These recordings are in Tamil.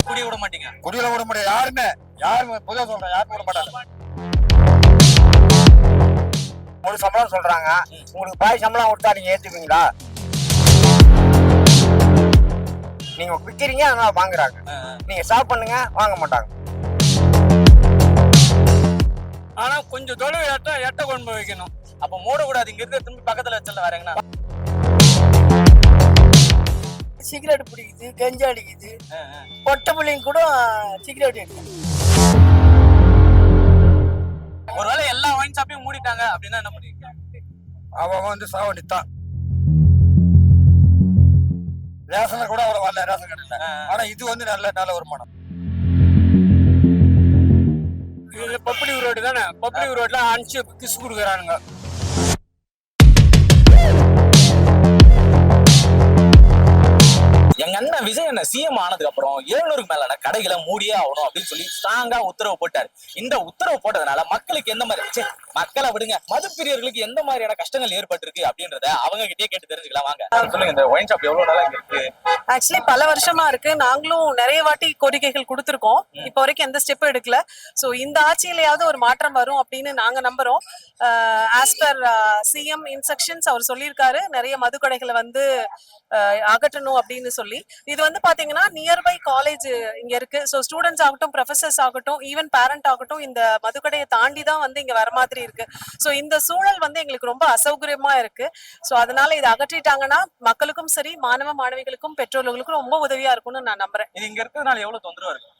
குடிய விட மாட்டீங்க? குடியில விட முடியாது. யாருமே பொதுவாக சொல்றேன், யாரும் விட மாட்டாங்க. முழு சம்பளம் சொல்றாங்க, உங்களுக்கு பாதி சம்பளம் கொடுத்தா நீங்க ஏத்துப்பீங்களா? நீங்க விக்கிறீங்க, அதனால வாங்குறாங்க. நீங்க ஸ்டாப் பண்ணுங்க, வாங்க மாட்டாங்க. ஆனா கொஞ்சம் தொலைவு எட்ட கொண்டு வைக்கணும். அப்ப மூடக்கூடாது. இங்க இருக்க திரும்பி பக்கத்துல வச்சல வேற எங்கன்னா சிகரெட் பிடிக்குது, கஞ்சா அடிக்குது, பொட்டை பிள்ளைங்க கூட சிகரெட் அடிக்குது. ஒருவேளை எல்லா ஒயின் ஷாப்பையும் மூடிட்டாங்க அப்படின்னா என்ன பண்ணுவீங்க? அவன் வந்து சாவடித்தான். ரேஷனை கூட அவ்வளவு வரல, ரேஷன் கடையில. ஆனா இது வந்து நல்ல வருமானம். இது பப்ளிக் ரோடு தானே. பப்ளிக் ரோட்ல அனுப்பிச்சு கிஸ் கொடுக்குறானுங்க. எங்க அண்ணன் விஜய் என்ன சிஎம் ஆனதுக்கு அப்புறம் 700க்கு மேலான கடைகளை மூடியே ஆகணும் அப்படின்னு சொல்லி ஸ்ட்ராங்கா உத்தரவு போட்டாரு. இந்த உத்தரவு போட்டதுனால மக்களுக்கு எந்த மாதிரி, மக்களை விடுங்க, மதுப்பிரியர்களுக்கு எந்த மாதிரியான கஷ்டங்கள் ஏற்பட்டிருக்கு அப்படின்றத அவங்க கிட்டே கேட்டு தெரிஞ்சுக்கலாம். வாங்க சொல்லுங்க, இந்த ஒயின் ஷாப் எவ்வளவு நாளா இருக்கு? ஆக்சுவலி பல வருஷமா இருக்கு. நாங்களும் நிறைய வாட்டி கோரிக்கைகள் கொடுத்திருக்கோம். இப்போ வரைக்கும் எந்த ஸ்டெப் எடுக்கல. சோ இந்த ஆட்சியிலேயாவது ஒரு மாற்றம் வரும் அப்படின்னு நாங்க நம்புறோம். ஆஸ் பர் சிஎம் இன்ஸ்ட்ரக்ஷன்ஸ் அவர் சொல்லியிருக்காரு, நிறைய மதுக்கடைகளை வந்து அகற்றணும் அப்படின்னு சொல்லி. இது வந்து பாத்தீங்கன்னா நியர்பை காலேஜ் இங்க இருக்கு. ஸோ ஸ்டூடெண்ட்ஸ் ஆகட்டும், ப்ரொஃபசர்ஸ் ஆகட்டும், ஈவன் பேரண்ட் ஆகட்டும், இந்த மதுக்கடையை தாண்டி தான் வந்து இங்க வர மாதிரி இருக்கு. ஸோ இந்த சூழல் வந்து எங்களுக்கு ரொம்ப அசௌகரியமா இருக்கு. ஸோ அதனால இதை அகற்றிட்டாங்கன்னா மக்களுக்கும் சரி, மாணவ மாணவிகளுக்கும் பெற்றோர்களுக்கும் ரொம்ப உதவியா இருக்கும்னு நான் நம்புறேன். இது இங்க இருக்கிறதுனால எவ்வளவு தொந்தரவு இருக்கு?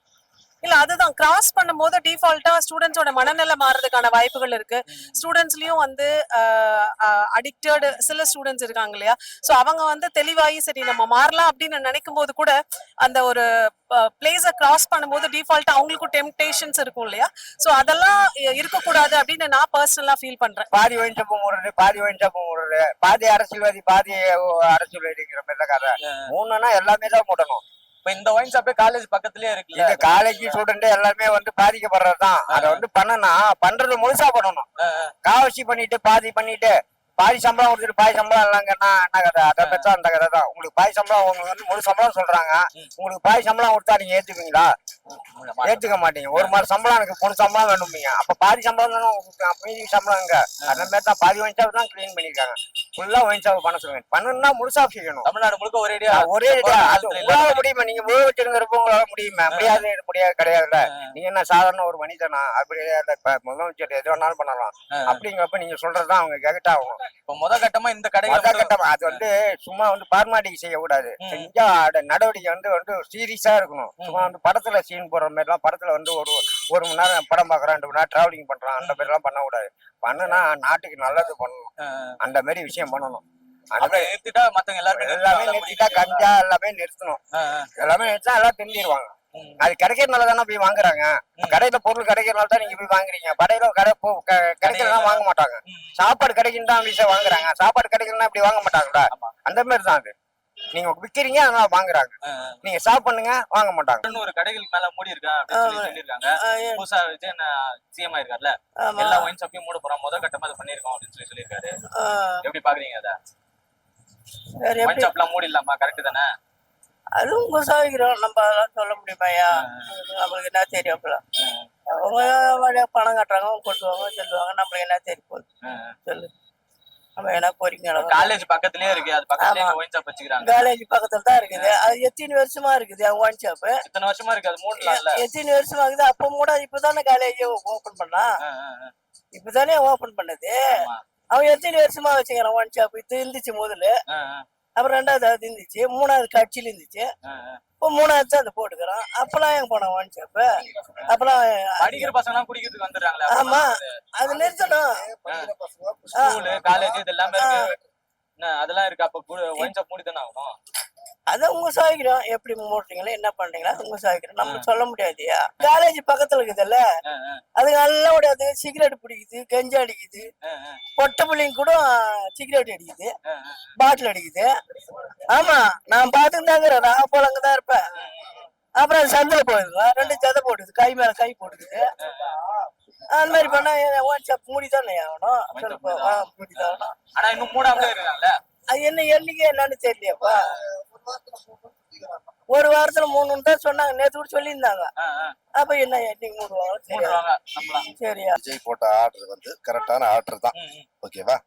இல்ல, அதுதான் கிராஸ் பண்ணும்போது டிஃபால்ட்டா ஸ்டூடெண்ட்ஸோட மனநிலை மாறதுக்கான வாய்ப்புகள் இருக்கு. ஸ்டூடெண்ட்ஸ்லயும் வந்து அடிக்டட் சில ஸ்டூடெண்ட்ஸ் இருக்காங்க இல்லையா? சோ அவங்க வந்து தெளிவாகி சரி நம்ம மாறலாம் அப்படின்னு நினைக்கும் போது கூட அந்த ஒரு பிளேஸை கிராஸ் பண்ணும்போது டிஃபால்ட்டா அவங்களுக்கும் டெம்டேஷன்ஸ் இருக்கும் இல்லையா? சோ அதெல்லாம் இருக்கக்கூடாது அப்படின்னு நான் பர்சனலா ஃபீல் பண்றேன். பாதி ஒயின் ஷாப் மூடுறது, பாதி ஒயின் ஷாப் மூடுறது, பாதி அரசியல்வாதி பாதி அரசியல்வாதிங்கிற மாதிரி தான் கதை. மூணுன்னா எல்லாமே தான் மூடணும். இப்ப இந்த ஒயின் ஷாப்பே காலேஜ் பக்கத்துலயே இருக்கு. இந்த காலேஜ் ஸ்டூடெண்ட் எல்லாமே வந்து பாதிக்கப்படுறதுதான். அதை வந்து பண்றது முழுசா பண்ணணும். காவசி பண்ணிட்டு பாதி சம்பளம் கொடுத்துட்டு பாதி சம்பளம் இல்லைங்கன்னா என்ன கதை? அதை பெற்றா அந்த கதை தான். உங்களுக்கு பாதி சம்பளம், உங்களுக்கு வந்து முழு சம்பளம் சொல்றாங்க, உங்களுக்கு பாதி சம்பளம் கொடுத்தா நீங்க ஏத்துப்பீங்களா? ஏத்துக்க மாட்டீங்க. ஒரு மாதிரி சம்பளம் எனக்கு முழு சம்பளம் வேணும்பீங்க. அப்ப பாதி சம்பளம் தானே உங்களுக்கு, மீதி சம்பளம் எங்க? அந்த மாதிரி தான் பாதி ஒயின் ஷாப் தான் கிளீன் பண்ணிருக்காங்க. ஃபுல்லா ஒயின் ஷாப் பண்ண சொல்லுங்க. பண்ணணும்னா முழுசா செய்யணும். தமிழ்நாடு முழுக்க ஒரே அது உங்களால முடியுமா? நீங்க முழு வச்சிருக்கிறப்ப உங்களால முடியுமா? முடியாது கிடையாதுல்ல. நீங்க என்ன சாதாரண ஒரு மனிதனா? அப்படி முதலமைச்சர் எது வேணாலும் பண்ணலாம். அப்படிங்கிறப்ப நீங்க சொல்றதுதான் அவங்க கேட்டா ஆகணும். இப்ப முதற்கட்டமா இந்த கடை அது வந்து சும்மா வந்து பார்மாட்டிக் செய்யக்கூடாது. செஞ்சா நடவடிக்கை வந்து சீரியஸா இருக்கணும். சும்மா வந்து படத்துல சீன் போடுற மாதிரி எல்லாம், படத்துல வந்து ஒரு மணி நேரம் படம் பாக்குறான், 2 மணி நேரம் டிராவலிங் பண்றான், அந்த மாதிரி எல்லாம் பண்ணக்கூடாது. பண்ணுனா நாட்டுக்கு நல்லது பண்ணணும். அந்த மாதிரி விஷயம் பண்ணணும். நிறுத்திட்டா மத்தவங்க எல்லாமே நிறுத்திட்டா, கஞ்சா எல்லாமே நிறுத்தணும். எல்லாமே நிறுத்தா எல்லாம் தெரிஞ்சிருவாங்க. அது கிடைக்கிறதுனால தானே போய் வாங்குறாங்க. கடையில பொருள் கிடைக்கிறதுனால தான் நீங்க போய் வாங்குறீங்க. கடையில கிடைக்கிறதுனா வாங்க மாட்டாங்க. சாப்பாடு கிடைக்குன்னு தான் வீசா வாங்குறாங்க. சாப்பாடு கிடைக்கலன்னா இப்படி வாங்க மாட்டாங்களா? அந்த மாதிரி தான் அது. நீங்க விக்கிறீங்க, அதனால வாங்குறாங்க. நீங்க ஸ்டாப் பண்ணுங்க, வாங்க மாட்டாங்க. ஒரு கடைகளுக்கு மேல மூடி இருக்கா அப்படின்னு சொல்லிருக்காங்க. புதுசா விஜய் சிஎம் ஆயிருக்காருல, எல்லா ஒயின் ஷாப்பையும் மூட போறோம், முதல் கட்டமா அதை பண்ணிருக்கோம் அப்படின்னு சொல்லியிருக்காரு. எப்படி பாக்குறீங்க அத? ஒயின் ஷாப் எல்லாம் மூடிடலாமா? கரெக்ட் தானே? அதுவும் உங்க சாவிக்கிறோம், நம்ம அதெல்லாம் சொல்ல முடியுமாயா? நம்மளுக்கு என்ன தெரியும்? அவங்க பணம் கட்டுறாங்க, கொட்டுவாங்க, சொல்லுவாங்க, நம்மளுக்கு என்ன தெரியும் போகுது? சொல்லு. நம்ம என்ன போறீங்க? காலேஜ் பக்கத்துலயே இருக்கு, அது பக்கத்துலயே ஒயின் ஷாப் வச்சுக்கிறாங்க. காலேஜ் பக்கத்துல தான் இருக்குது. அது எத்தனை வருஷமா இருக்குது ஒயின் ஷாப்? இத்தனை வருஷமா இருக்கு, அது மூடலாம்ல. எத்தனை வருஷமா இருக்குது? அப்ப மூடாது. இப்பதானே காலேஜ் ஓபன் பண்ணா, இப்பதானே ஓபன் பண்ணது. அவன் எத்தனை வருஷமா வச்சுக்கிறான் ஒயின் ஷாப்? இது இருந்துச்சு முதல்ல, அப்புறம் 2வது இருந்துச்சு, 3வது கட்சியில இருந்துச்சு, இப்போ 3வது தான் அதை போட்டுக்கிறான். அப்பெல்லாம் எங்க போனா ஒயின் ஷாப்? அப்பெல்லாம் படிக்கிற பசங்க குடிக்கிறதுக்கு வந்துடுறாங்களே. ஆமா, அது நிறுத்தணும். ஸ்கூலு காலேஜ் இது எல்லாமே இருக்கு, அதெல்லாம் இருக்கு. அப்ப ஒயின் ஷாப் மூடி தானே ஆகணும். அதான் உங்க சாய்க்கிறோம். எப்படி மூட்டுறீங்களா, என்ன பண்றீங்களா, உங்க சாய்க்கிறோம். நம்ம சொல்ல முடியாதுயா. காலேஜ் பக்கத்துல இருக்குதுல்ல, அது நல்லா முடியாது. சிகரெட் பிடிக்குது, கஞ்சா அடிக்குது, பொட்டை பிள்ளைங்க கூட சிகரெட் அடிக்குது, பாட்டில் அடிக்குது. ஆமா, நான் பாத்துக்கிட்டாங்கிறேன். நான் போல அங்கதான் இருப்பேன். அப்புறம் சந்தில போயிருக்கோம், 2 ஜதை போட்டுது, கை மேல கை போட்டுக்குது. அந்த மாதிரி பண்ணா ஒயின் ஷாப் மூடிதானே ஆகணும். மூடிதான் ஆகணும். ஆனா இன்னும் மூடாமலே இருக்காங்கல்ல. அது என்ன என்னைக்கு என்னன்னு தெரியலையாப்பா. ஒரு வாரத்துல 3 தான் சொன்னாங்க, நேத்து கூட சொல்லியிருந்தாங்க. அப்ப என்ன இன்னைக்கு 3 வாரம் மூடுவாங்க நம்மளா. சரியா? விஜய் போட்ட ஆர்டர் வந்து கரெக்டான ஆர்டர் தான். ஓகேவா?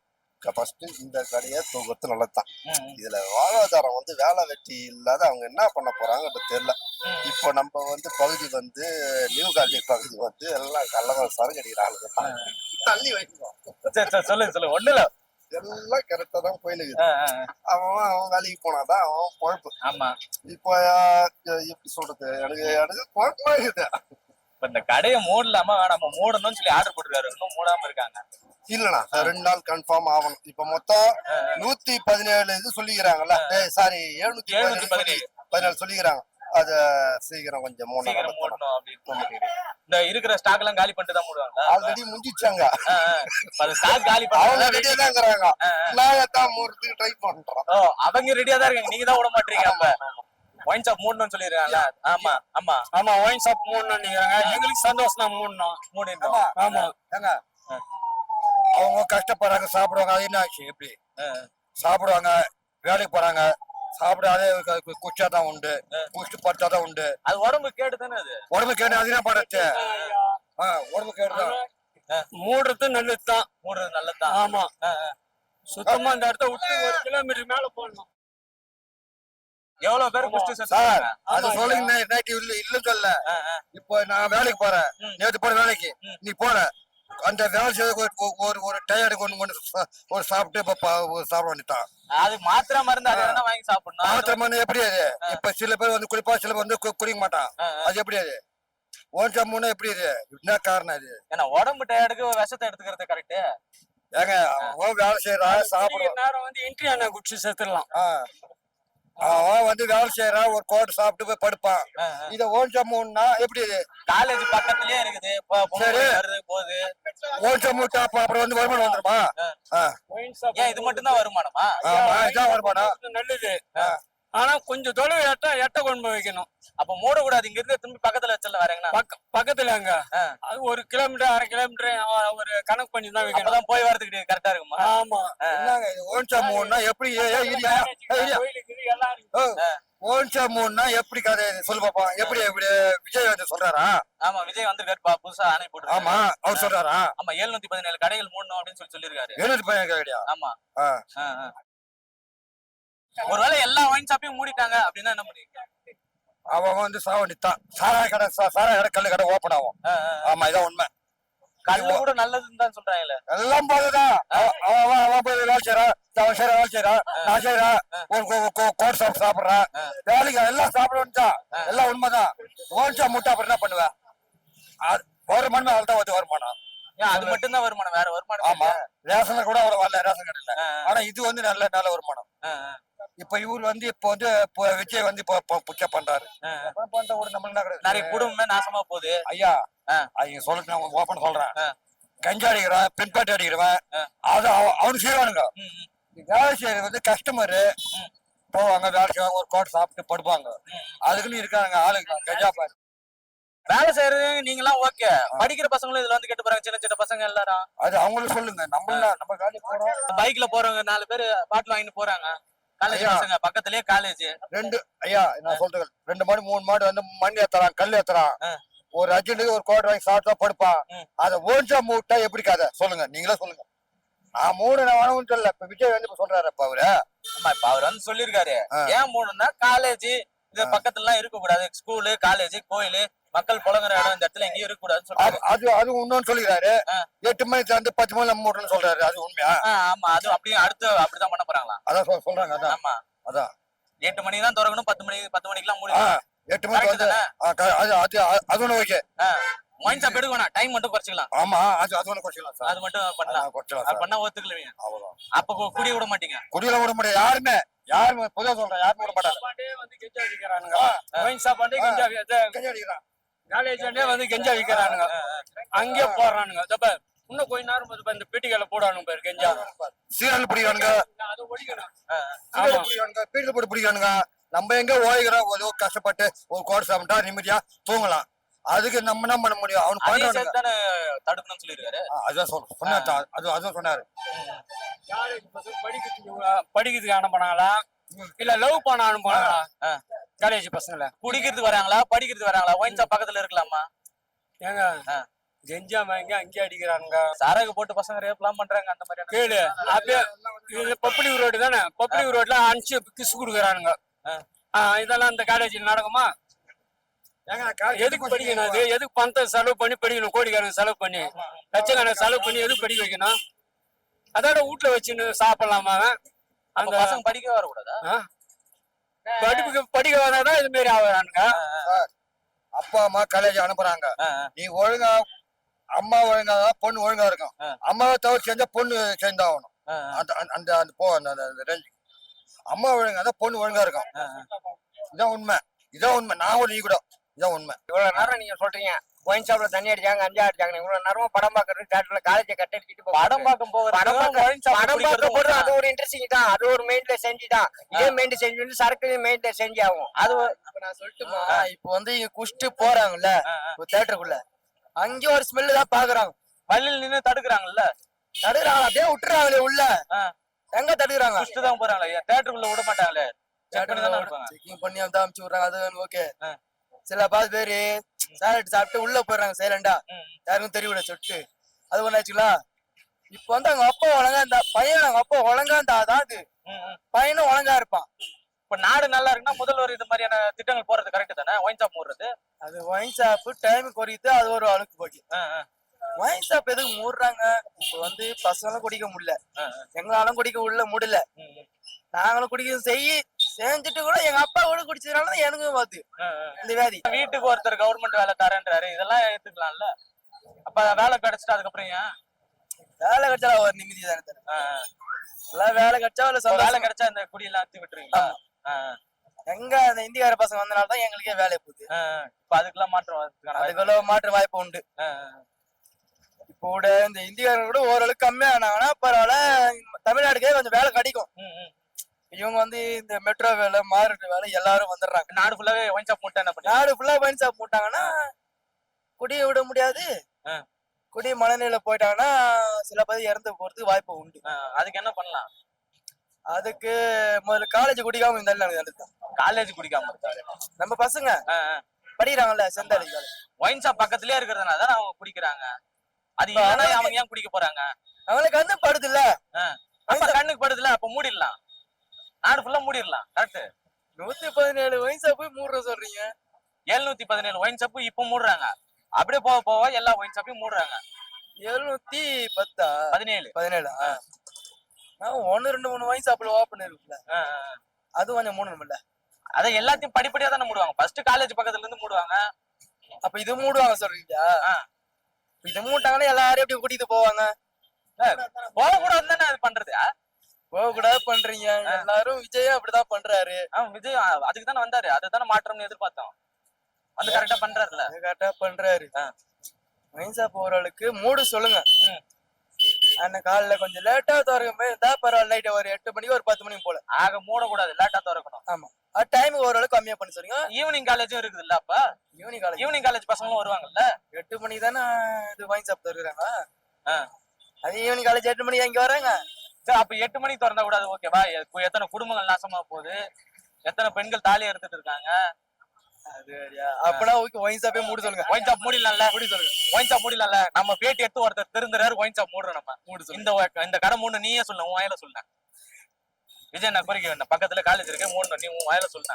ஃபர்ஸ்ட் இந்த கடையை தூக்கத்து நல்லதுதான். இதுல வாழ்வாதாரம் வந்து வேலை வெட்டி இல்லாத அவங்க என்ன பண்ண போறாங்கன்னு தெரியல. இப்போ நம்ம வந்து பகுதி வந்து நியூ காலனி பகுதி வந்து எல்லாம் கள்ளவ சரக்கு அடிக்கிறாங்க. தள்ளி வைக்கிறோம். சொல்லுங்க ஒண்ணு இல்ல, எல்லாம் கரெக்டா தான் போயிருக்கு. அவன் வேலைக்கு போனாதான் அவன் பொழப்பு. ஆமா. இப்போ எப்படி சொல்றது, எனக்கு குழப்பமா இருக்குது. இப்ப இந்த கடையை மூடலாமா வேணாமா, மூடணும்னு சொல்லி ஆர்டர் போட்டுருக்காரு, இன்னும் மூடாம இருக்காங்க. இல்லண்ணா 2 நாள் கன்ஃபார்ம் ஆகணும். இப்ப மொத்தம் 117 இது சொல்லிக்கிறாங்கல்ல, சாரி 717 சொல்லிக்கிறாங்க. அத சீக்கிரம் கொஞ்சம் சீக்கிரம் மூடணும் அப்படின்னு. இந்த இருக்கிற ஸ்டாக் எல்லாம் காலி பண்ணிட்டு தான் மூடுவாங்க. ஆல்ரெடி முடிஞ்சிச்சாங்க. ஸ்டாக் காலி அவங்க ரெடியா தான் இருக்கிறாங்க. நான் தான் மூடுறதுக்கு ட்ரை பண்றோம். அவங்க ரெடியா தான் இருக்காங்க, நீங்க தான் விட மாட்டீங்க. அப்ப ஒயின் ஷாப் மூடணும்னு சொல்லிருக்காங்க. ஆமா ஆமா ஆமா, ஒயின் ஷாப் மூடணும் நீங்க. எங்களுக்கு சந்தோஷம் தான் மூடணும். ஆமா ஏங்க, அவங்க கஷ்டப்படுறாங்க, சாப்பிடுவாங்க. அது என்ன ஆச்சு? எப்படி சாப்பிடுவாங்க, வேலைக்கு போறாங்க, சாப்பிடாதே குச்சா தான் உண்டு, குடிச்சு படுத்தா தான் உண்டு. அது உடம்பு கேடு தானே. அது உடம்பு கேடு, அது என்ன படுறது? உடம்பு கேடுதான். மூடுறது நல்லதுதான். மூடுறது நல்லதுதான். ஆமா, சுத்தமா அந்த இடத்த விட்டு 1 கிலோமீட்டர் மேல போடணும். எவ்வளவு பேர் குடிச்சு சார் அது சொல்லுங்க. நைட் இல்ல சொல்ல. இப்போ நான் வேலைக்கு போறேன், நேற்று போற வேலைக்கு நீ போற, அந்த வேலை செய்ய ஒரு டயர்டுக்கு ஒரு சாப்பிட்டு சாப்பிட வேண்டியதான். அது மாத்திரை மருந்து அதை வாங்கி சாப்பிடணும். மாத்திரை மருந்து எப்படி அது? இப்ப சில பேர் வந்து குடிப்பா, சில பேர் வந்து குடிக்க மாட்டான். அது எப்படி அது? ஓன் சம்பூனா எப்படி இது? என்ன காரணம் அது? ஏன்னா உடம்பு டயர்டுக்கு விஷத்தை எடுத்துக்கிறது கரெக்ட். ஏங்க அவன் வேலை செய்யறா, சாப்பிடுற நேரம் வந்து இன்ட்ரி அண்ணா குடிச்சு செத்துடலாம். அவன் வந்து வேலை செய்யறான், ஒரு கோட்டை சாப்பிட்டு போய் படுப்பான். இத ஓன் சம்பூன்னா எப்படி இது? காலேஜ் பக்கத்துலயே இருக்குது, வருது போகுது. ஓன் சம்பூ அப்புறம் வந்து வருமானம் வந்துருமா? ஏன் இது மட்டும் தான் வருமானமா? இதான் வருமானம். நல்லது. ஆனா கொஞ்சம் தொலைவு எட்ட கொண்டு போய் வைக்கணும். அப்ப மூடக்கூடாது. இங்க இருந்து திரும்பி பக்கத்துல வச்சல வரீங்கன்னா பக்கத்துல அங்க அது 1 கிலோமீட்டர் 1/2 கிலோமீட்டர் ஒரு கணக்கு பண்ணி தான் வைக்கணும். அப்பதான் போய் வரதுக்கு கரெக்டா இருக்குமா? ஆமா. ஓன் சம்பூன்னா எப்படி? ஓன் சம்பூன்னா எப்படி கதை சொல்லு பாப்பா. எப்படி விஜய் வந்து சொல்றாரா? ஆமா, விஜய் வந்திருக்காருப்பா, புதுசா ஆணை போட்டு. ஆமா, அவர் சொல்றாரா? ஆமா, 717 கடைகள் மூடணும் அப்படின்னு சொல்லிருக்காரு. 717 கடையா? ஆமா. ஒருவேளை எல்லா ஒயின் ஷாப்பையும் மூடிட்டாங்க அப்படின்னா என்ன பண்ணுவீங்க? அவன் வந்து சாவண்டித்தான். சாராய கடை கல்லு கடை ஓப்பன் ஆகும். ஆமா, இதான் உண்மை. கல்லு கூட நல்லதுன்னு தான் சொல்றாங்கல்ல. எல்லாம் போதுதான். அவன் போய் வேலை செய்யறான், அவன் செய்யற வேலை செய்யறான், நான் செய்யறான், ஒரு கோட் ஷாப் சாப்பிடுறான், வேலைக்கு எல்லாம் சாப்பிட வேண்டியதான். எல்லாம் உண்மைதான். ஓன் ஷாப் முட்டை அப்புறம் என்ன பண்ணுவேன்? வருமானமே அவள் தான் வந்து வருமானம். அது மட்டும் தான் வருமானம், வேற வருமானம். ஆமா, ரேஷன்ல கூட அவ்வளவு வரல, ரேஷன் கடையில. ஆனா இது வந்து நல்ல வருமானம். இப்ப இவர் வந்து விஜய் வந்து புச்ச பண்றாரு. நிறைய குடும்பமே நாசமா போகுது. ஐயா, அவங்க சொல்லிட்டு நான் ஓப்பன் சொல்றேன். கஞ்சா அடிக்கிறவன், பெண்பாட்டு அடிக்கிறவன், அது அவனு செய்வானுங்க. வேலை செய்யறது வந்து கஸ்டமரு போவாங்க, வேலை செய்வாங்க, ஒரு கோட்டை சாப்பிட்டு படுப்பாங்க. அதுக்குன்னு இருக்காங்க ஆளுங்க கஞ்சா பாரு. வேலை செய்யறது நீங்க எல்லாம் ஓகே, படிக்கிற பசங்களும் இதுல வந்து கெட்டு போறாங்க. சின்ன பசங்க எல்லாரும் அது அவங்களும் சொல்லுங்க. நம்ம வேலைக்கு போறோம், பைக்ல போறவங்க 4 பேர் பாட்டில் வாங்கிட்டு போறாங்க. காலேஜ் பசங்க பக்கத்துலயே காலேஜ். ஐயா நான் சொல்றேன், 2 மாடு 3 மாடு வந்து மண் ஏத்துறான், கல் ஏத்துறான். ஒரு அர்ஜென்ட்டுக்கு ஒரு கோட்டை வாங்கி சாப்பிட்டா படுப்பான். அதை ஓன்சா மூட்டா எப்படி கதை சொல்லுங்க, நீங்களே சொல்லுங்க. நான் 3 நான் சொல்லல. இப்ப விஜய் வந்து சொல்றாரு. இப்ப அவரு இப்ப அவர் வந்து சொல்லிருக்காரு, ஏன் 3ன்னா காலேஜ் இது பக்கத்துல எல்லாம் இருக்க கூடாது. ஸ்கூலு, காலேஜ், கோயிலு, மக்கள் புழங்குற இடம் இந்த இடத்துல எங்கேயும் இருக்க கூடாதுன்னு சொல்றாரு. அது இன்னொன்னு சொல்லிக்கிறாரு. 8 மணிக்கு வந்து 10 மணி மூடணும்னு சொல்றாரு. அது உண்மையா? ஆமா, அது அப்படியே அடுத்து அப்படிதான் பண்ண போறாங்களா? அதான் சொல்றாங்க. அதான். ஆமா, அதான் 8 மணிக்கு தான் திறக்கணும், 10 மணிக்கெல்லாம் மூடி. 8 மணிக்கு வந்து அது ஒண்ணு ஓகே. ஒயின் ஷாப் எடுக்கணும், டைம் மட்டும் குறைச்சிக்கலாம். ஆமா, அது ஒண்ணு குறைச்சிக்கலாம் சார். அது மட்டும் பண்ணலாம். அது பண்ணா ஒத்துக்கலவீங்க. அவ்வளவுதான். அப்ப குடிய விட மாட்டீங்க. குடியில விட முடியாது யாருமே. பொதுவா சொல்றேன், யாருமே விட மாட்டாங்க. வந்து கெஞ்சா விக்கிறானுங்க. ஒயின் ஷாப் வந்து கெஞ்சா அடிக்கிறான். காலேஜ் வந்து கெஞ்சா விக்கிறானுங்க. அங்கே போடுறானுங்க. இன்னும் கொஞ்ச நேரம் இந்த பெட்டிகளை போடானுங்க பேர் கெஞ்சா. சீரல் பிடிக்கிறானுங்க, அதை ஒடிக்கணும். பீட்டில் போட்டு பிடிக்கிறானுங்க. நம்ம எங்க ஓய்கிறோம், ஏதோ கஷ்டப்பட்டு ஒரு கோட்டை சாப்பிட்டா நிம்மதியா தூங்கலாம். அதுக்கு நம்ம என்ன பண்ண முடியும்? அவனு தடுக்கணும்னு சொல்லிருக்காரு. அதான் சொன்னாரு. அதுதான் சொன்னாரு. படிக்கிறதுக்கு அனுப்பினாங்களா இல்ல லவ் பண்ண அனுப்பினாங்களா காலேஜ் பசங்கள குடிக்கிறதுக்கு வராங்களா படிக்கிறதுக்கு வராங்களா? ஒயின் ஷாப் பக்கத்துல இருக்கலாமா? ஏங்க ஆ. கெஞ்சா வாங்கி அங்கேயே அடிக்கிறானுங்க. சரகு போட்டு பசங்க ரேப்லாம் பண்றாங்க அந்த மாதிரியான. கேளு அப்படியே இது பப்ளிக் ரோடு தானே, பப்ளிக் ரோட்ல அனுப்பிச்சு கிஸ் கொடுக்குறானுங்க. இதெல்லாம் இந்த காலேஜில் நடக்குமா? எதுக்கு படிக்கணும்? அது எதுக்கு பணத்தை செலவு பண்ணி படிக்கணும்? கோடிக்கணக்கு செலவு பண்ணி லட்சக்கணக்கு செலவு பண்ணி எதுக்கு படிக்க வைக்கணும்? அதோட வீட்டுல வச்சுன்னு சாப்பிடலாமா? அந்த பசங்க படிக்க வரக்கூடாதா? படிக்க வந்தாதான் இது மாதிரி ஆகுறானுங்க. அப்பா அம்மா காலேஜ் அனுப்புறாங்க, நீ ஒழுங்கா அம்மா ஒழுங்கா பொண்ணு ஒழுங்கா இருக்கும். அம்மாவை தவிர செஞ்சா பொண்ணு சேர்ந்தாகணும். அந்த ரேஞ்ச் அம்மா ஒழுங்கா தான் பொண்ணு ஒழுங்கா இருக்கும். இதான் உண்மை, இதான் உண்மை. நான் கூட நீ கூட இதான் உண்மை. இவ்வளவு நேரம் நீங்க சொல்றீங்க ஒயின் ஷாப்ல தண்ணி அடிச்சாங்க, அஞ்சா அடிச்சாங்க. இவ்வளவு நேரம் படம் பாக்குறது தியேட்டர்ல காலேஜ் கட்ட அடிக்கிட்டு படம் பார்க்கும் போது படம் பார்க்க அது ஒரு இன்ட்ரெஸ்டிங் தான். அது ஒரு மெயின்ல செஞ்சு தான். இதே மெயின் செஞ்சு சரக்கு மெயின்ல செஞ்சு ஆகும். அது நான் சொல்லட்டுமா, இப்போ வந்து இங்க குஷ்டு போறாங்கல்ல தியேட்டருக்குள்ள, அங்கேயும் ஒரு ஸ்மெல்லு தான் பாக்குறாங்க. பள்ளியில் நின்று தடுக்கிறாங்கல்ல, தடுக்கிறாங்க, அப்படியே விட்டுறாங்களே உள்ள. எங்க தடுக்கிறாங்க? குஷ்டு தான் போறாங்களே, தியேட்டருக்குள்ள விட மாட்டாங்களே. செக்கிங் பண்ணி வந்து அமுச்சு விடுறாங்க. அது ஓகே. சில பேரு சாலட் சாப்பிட்டு உள்ள போயிடுறாங்க சைலண்டா, யாருக்கும் தெரியவிட சொட்டு. அது ஒண்ணு ஆச்சுங்களா? இப்ப வந்து அவங்க அப்பா ஒழுங்கா இந்த பையன், அவங்க அப்பா ஒழுங்கா இருந்தா அதாவது பையனும் ஒழுங்கா இருப்பான். இப்ப நாடு நல்லா இருக்குன்னா முதல்வர் இந்த மாதிரியான திட்டங்கள் போறது கரெக்ட் தானே? ஒயின் ஷாப் மூடுறது, அது ஒயின் ஷாப் டைம் குறையுது, அது ஒரு அழுக்கு போச்சு. ஒயின் ஷாப் எதுக்கு மூடுறாங்க? இப்ப வந்து பசங்களும் குடிக்க முடியல, எங்களாலும் குடிக்க முடியல. நாங்களும் குடிக்க செஞ்சுட்டு கூட எங்க அப்பா கூட குடிச்சதுனால எனக்கும் பார்த்து இந்த வியாதி. வீட்டுக்கு ஒருத்தர் கவர்மெண்ட் வேலை தரேன்றாரு, இதெல்லாம் ஏத்துக்கலாம்ல? அப்ப வேலை கிடைச்சிட்டு அதுக்கப்புறம் ஏன் வேலை கிடைச்சா ஒரு நிம்மதி தானே தரேன். எல்லாம் வேலை கிடைச்சா வேலை கிடைச்சா இந்த குடியெல்லாம் அத்தி விட்டுருவீங்களா? எங்க அந்த இந்தியார பசங்க வந்தனாலதான் எங்களுக்கே வேலை போகுது. இப்ப அதுக்கெல்லாம் அதுக்குள்ள மாற்று வாய்ப்பு உண்டு. இப்போ கூட இந்த இந்தியாரங்க கூட ஓரளவுக்கு கம்மியானாங்கன்னா பரவாயில்ல, தமிழ்நாட்டுக்கே கொஞ்சம் வேலை கிடைக்கும். இவங்க வந்து இந்த மெட்ரோ வேலை, மாறுற வேலை எல்லாரும் வந்துடுறாங்க. நாடு ஃபுல்லாவே ஒயின் ஷாப் மூட்டா என்ன பண்ணி, நாடு ஃபுல்லா ஒயின் ஷாப் போட்டாங்கன்னா குடியை விட முடியாது. குடி மனநிலை போயிட்டாங்கன்னா சில பேர் இறந்து போறதுக்கு வாய்ப்பு உண்டு. அதுக்கு என்ன பண்ணலாம்? அதுக்கு முதல்ல காலேஜ் குடிக்காம இருந்தாலும் காலேஜ் குடிக்காம இருக்காரு. நம்ம பசங்க படிக்கிறாங்கல்ல செந்தாலி காலேஜ், ஒயின் ஷாப் பக்கத்துலயே இருக்கிறதுனால அவங்க குடிக்கிறாங்க. அது அவங்க ஏன் குடிக்க போறாங்க? அவங்களுக்கு கண்ணு படுது இல்ல, கண்ணுக்கு படுதுல, அப்ப மூடிடலாம், நாடு ஃபுல்லா மூடிடலாம். கரெக்ட். 117 ஒயின் ஷாப் மூடுற சொல்றீங்க. 717 ஒயின் ஷாப் இப்ப மூடுறாங்க. அப்படியே போக போக எல்லா ஒயின் ஷாப்பையும் மூடுறாங்க. 710 17 நான் 1 2 3 ஒயின் ஷாப்ல ஓபன் இருக்குல்ல, அது கொஞ்சம் மூடணும்ல. அத எல்லாத்தையும் படிப்படியா தானே மூடுவாங்க. ஃபர்ஸ்ட் காலேஜ் பக்கத்துல இருந்து மூடுவாங்க. அப்ப இது மூடுவாங்க சொல்றீங்களா? இது மூட்டாங்கன்னா எல்லாரும் எப்படி கூட்டிட்டு போவாங்க? போக கூடாது தானே அது பண்றது. போக கூடாது பண்றீங்க எல்லாரும். விஜயும் அப்படிதான் பண்றாரு. விஜய் அதுக்கு தானே வந்தாரு, அதுதானே மாற்றம்னு எதிர்பார்த்தோம். வந்து கரெக்டா பண்றாருல. கரெக்டா பண்றாரு. ஒயின் ஷாப் ஓரளவுக்கு மூடு சொல்லுங்க. ஆனா காலைல கொஞ்சம் லேட்டா திறக்கும் போது இருந்தா பரவாயில்ல. நைட் ஒரு 8 மணிக்கு ஒரு 10 மணிக்கு போல. ஆக மூடக்கூடாது, லேட்டா திறக்கணும். ஆமா, டைம் ஓரளவுக்கு கம்மியா பண்ணி சொல்லுங்க. ஈவினிங் காலேஜும் இருக்குது இல்ல? அப்ப ஈவினிங் காலேஜ் பசங்களும் வருவாங்கல்ல. 8 மணிக்கு தானே இது ஒயின் ஷாப் திறக்குறாங்க. அது ஈவினிங் காலேஜ் 8 மணிக்கு இங்க வராங்க. சரி, அப்ப 8 மணிக்கு திறந்தா கூடாது ஓகேவா? எத்தனை குடும்பங்கள் நாசமா போகுது, எத்தனை பெண்கள் தாலி எடுத்துட்டு இருக்காங்க. அப்பனா ஓகே, ஒயின் ஷாப்பே மூட சொல்லுங்க. ஒயின் ஷாப் மூடிடலாம்ல? மூடி சொல்லுங்க. ஒயின் ஷாப் மூடிடலாம்ல? நம்ம பேட்டி எடுத்து ஒருத்தர் திருந்துறாரு, ஒயின் ஷாப் மூடுறோம். நம்ம மூடு சொல்லுங்க. இந்த கடை மூணு நீயே சொல்ல, உன் வாயில சொல்ல. விஜய் நான் கோரிக்கை வேண்டாம், பக்கத்துல காலேஜ் இருக்கு, மூணு நீ உன் வாயில சொல்ல.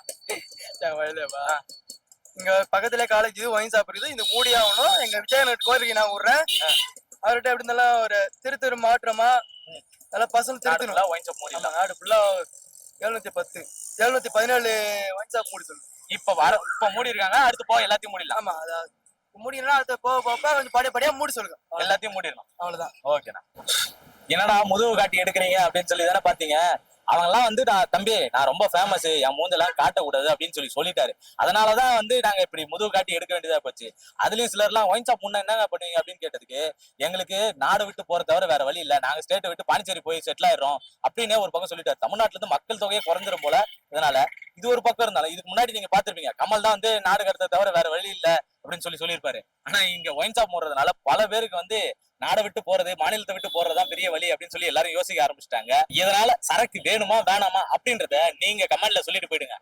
இங்க பக்கத்துல காலேஜ் ஒயின் ஷாப் இருக்குது, இந்த மூடி ஆகணும். எங்க விஜய் கோரிக்கை நான் விடுறேன். அவர்கிட்ட எப்படி இருந்தாலும் ஒரு திரு மாற்றமா நல்லா பசங்க திருத்தணும். ஒயின் ஷாப் மூடிடலாம். நாடு ஃபுல்லா 710 717 ஒயின் ஷாப் மூடி சொல்லுங்க. இப்ப மூடி இருக்காங்க, அடுத்து போக எல்லாத்தையும் மூடிடலாம். ஆமா, அதாவது மூடினா அடுத்து போக போக கொஞ்சம் படிப்படியா மூடி சொல்லுங்க. எல்லாத்தையும் மூடிடலாம். அவ்வளவுதான். ஓகேண்ணா. என்னடா முதுகு காட்டி எடுக்கிறீங்க அப்படின்னு சொல்லி தானே பாத்தீங்க. அவங்க எல்லாம் வந்து தம்பி நான் ரொம்ப ஃபேமஸ், என் மூஞ்செல்லாம் காட்டக்கூடாது அப்படின்னு சொல்லிட்டாரு. அதனாலதான் வந்து நாங்க இப்படி முதுகு காட்டி எடுக்க வேண்டியதா போச்சு. அதுலயும் சிலர் எல்லாம் ஒயின் ஷாப் முன்ன என்னங்க பண்ணுவீங்க அப்படின்னு கேட்டதுக்கு, எங்களுக்கு நாடு விட்டு போற தவிர வேற வழி இல்ல, நாங்க ஸ்டேட்டை விட்டு பாண்டிச்சேரி போய் செட்டில் ஆயிடுறோம் அப்படின்னு ஒரு பக்கம் சொல்லிட்டாரு. தமிழ்நாட்டுல இருந்து மக்கள் தொகையை குறைஞ்சிரும் போல. இதனால இது ஒரு பக்கம் இருந்தாலும் இதுக்கு முன்னாடி நீங்க பாத்துருப்பீங்க, கமல் தான் வந்து நாடு கடத்த தவிர வேற வழி இல்ல அப்படின்னு சொல்லியிருப்பாரு. ஆனா இங்க ஒயின் ஷாப் போடுறதுனால பல பேருக்கு வந்து நாடை விட்டு போறது, மாநிலத்தை விட்டு போறதுதான் பெரிய வழி அப்படின்னு சொல்லி எல்லாரும் யோசிக்க ஆரம்பிச்சிட்டாங்க. இதனால சரக்கு வேணுமா வேணாமா அப்படின்றத நீங்க கமெண்ட்ல சொல்லிட்டு போயிடுங்க.